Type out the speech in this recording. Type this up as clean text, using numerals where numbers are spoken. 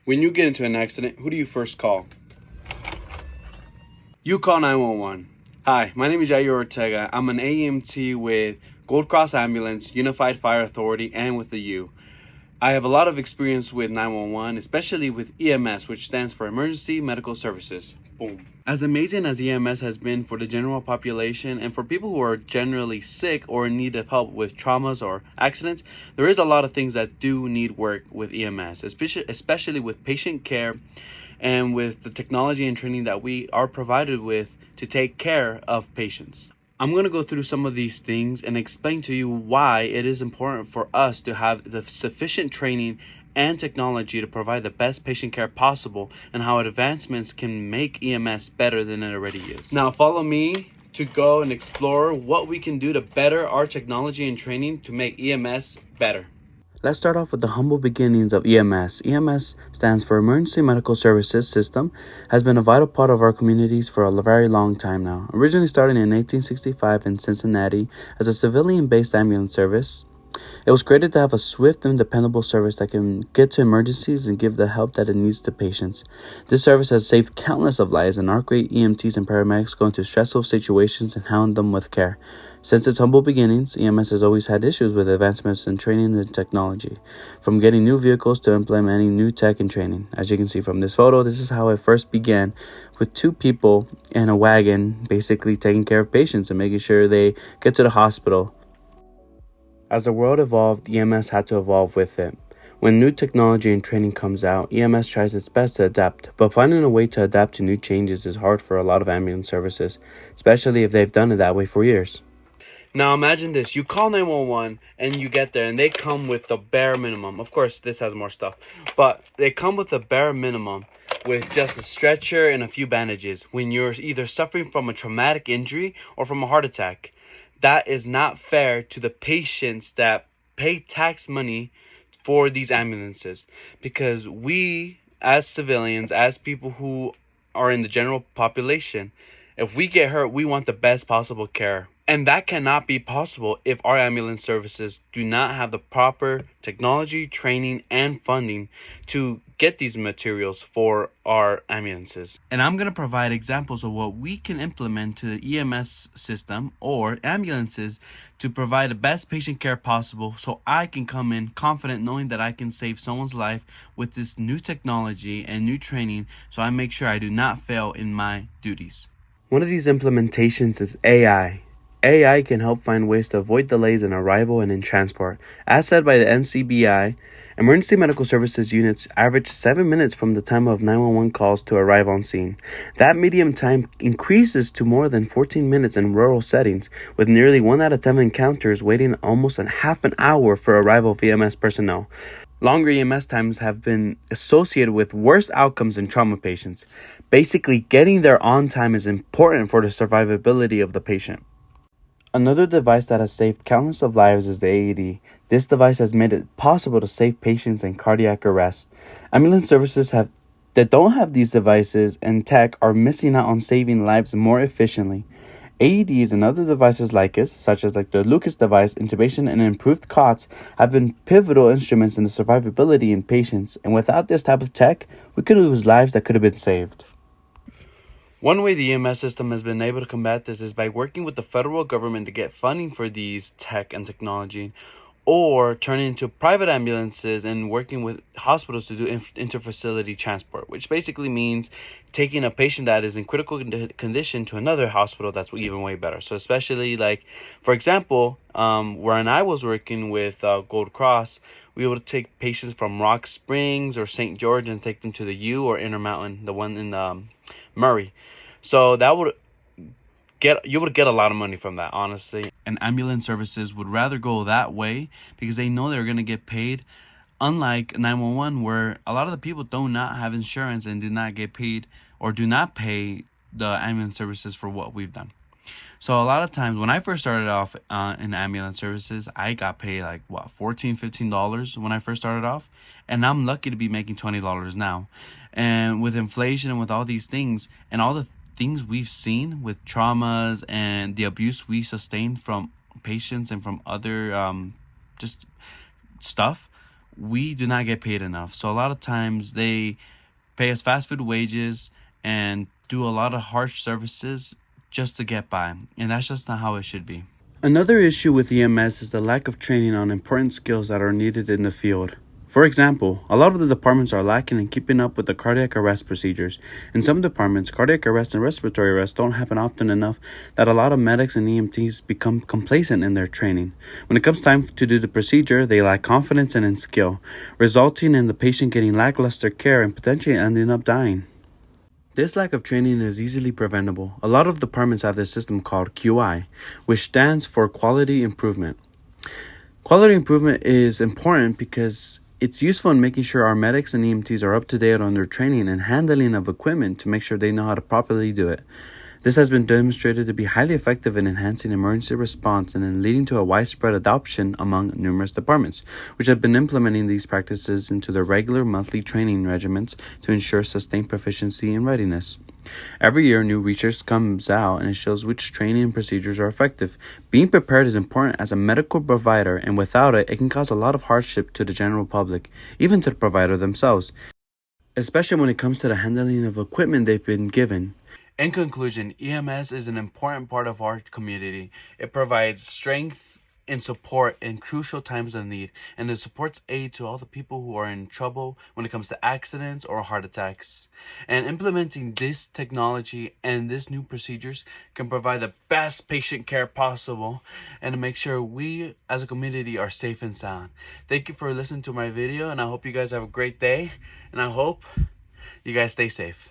When you get into an accident, who do you first call? You call 911. Hi, my name is Jair Ortega. I'm an AMT with Gold Cross Ambulance, Unified Fire Authority, and with the U. I have a lot of experience with 911, especially with EMS, which stands for Emergency Medical Services. Boom. As amazing as EMS has been for the general population and for people who are generally sick or in need of help with traumas or accidents, there is a lot of things that do need work with EMS, especially with patient care and with the technology and training that we are provided with to take care of patients. I'm going to go through some of these things and explain to you why it is important for us to have the sufficient training and technology to provide the best patient care possible, and how advancements can make EMS better than it already is. Now follow me to go and explore what we can do to better our technology and training to make EMS better. Let's start off with the humble beginnings of EMS. EMS stands for Emergency Medical Services System, has been a vital part of our communities for a very long time now. Originally started in 1865 in Cincinnati as a civilian-based ambulance service, it was created to have a swift and dependable service that can get to emergencies and give the help that it needs to patients. This service has saved countless of lives, and our great EMTs and paramedics go into stressful situations and handle them with care. Since its humble beginnings, EMS has always had issues with advancements in training and technology, from getting new vehicles to implementing new tech and training. As you can see from this photo, this is how it first began, with 2 people in a wagon basically taking care of patients and making sure they get to the hospital. As the world evolved, EMS had to evolve with it. When new technology and training comes out, EMS tries its best to adapt, but finding a way to adapt to new changes is hard for a lot of ambulance services, especially if they've done it that way for years. Now imagine this, you call 911 and you get there and they come with the bare minimum. Of course, this has more stuff, but they come with the bare minimum with just a stretcher and a few bandages when you're either suffering from a traumatic injury or from a heart attack. That is not fair to the patients that pay tax money for these ambulances, because we as civilians, as people who are in the general population, if we get hurt, we want the best possible care. And that cannot be possible if our ambulance services do not have the proper technology, training, and funding to get these materials for our ambulances. And I'm going to provide examples of what we can implement to the EMS system or ambulances to provide the best patient care possible, so I can come in confident knowing that I can save someone's life with this new technology and new training, so I make sure I do not fail in my duties. One of these implementations is AI. AI can help find ways to avoid delays in arrival and in transport. As said by the NCBI, emergency medical services units average 7 minutes from the time of 911 calls to arrive on scene. That median time increases to more than 14 minutes in rural settings, with nearly 1 out of 10 encounters waiting almost a half an hour for arrival of EMS personnel. Longer EMS times have been associated with worse outcomes in trauma patients. Basically, getting there on time is important for the survivability of the patient. Another device that has saved countless of lives is the AED. This device has made it possible to save patients in cardiac arrest. Ambulance services that don't have these devices and tech are missing out on saving lives more efficiently. AEDs and other devices like it, such as the Lucas device, intubation, and improved COTS, have been pivotal instruments in the survivability in patients, and without this type of tech, we could lose lives that could have been saved. One way the EMS system has been able to combat this is by working with the federal government to get funding for these tech and technology, or turning to private ambulances and working with hospitals to do interfacility transport, which basically means taking a patient that is in critical condition to another hospital that's even way better. So especially for example, when I was working with Gold Cross, we would take patients from Rock Springs or St. George and take them to the U or Intermountain, the one in Murray. So that you would get a lot of money from that, honestly. And ambulance services would rather go that way because they know they're going to get paid, unlike 911, where a lot of the people do not have insurance and do not get paid or do not pay the ambulance services for what we've done. So a lot of times when I first started off in ambulance services, I got paid $14-15 when I first started off, and I'm lucky to be making $20 now. And with inflation and with all these things and all the things we've seen with traumas and the abuse we sustained from patients and from other just stuff, we do not get paid enough. So a lot of times they pay us fast food wages and do a lot of harsh services just to get by. And that's just not how it should be. Another issue with EMS is the lack of training on important skills that are needed in the field. For example, a lot of the departments are lacking in keeping up with the cardiac arrest procedures. In some departments, cardiac arrest and respiratory arrest don't happen often enough that a lot of medics and EMTs become complacent in their training. When it comes time to do the procedure, they lack confidence and in skill, resulting in the patient getting lackluster care and potentially ending up dying. This lack of training is easily preventable. A lot of departments have this system called QI, which stands for Quality Improvement. Quality improvement is important because it's useful in making sure our medics and EMTs are up to date on their training and handling of equipment to make sure they know how to properly do it. This has been demonstrated to be highly effective in enhancing emergency response and in leading to a widespread adoption among numerous departments, which have been implementing these practices into their regular monthly training regimens to ensure sustained proficiency and readiness. Every year, new research comes out and it shows which training and procedures are effective. Being prepared is important as a medical provider, and without it, it can cause a lot of hardship to the general public, even to the provider themselves, especially when it comes to the handling of equipment they've been given. In conclusion, EMS is an important part of our community. It provides strength and support in crucial times of need, and it supports aid to all the people who are in trouble when it comes to accidents or heart attacks. And implementing this technology and these new procedures can provide the best patient care possible and to make sure we as a community are safe and sound. Thank you for listening to my video, and I hope you guys have a great day, and I hope you guys stay safe.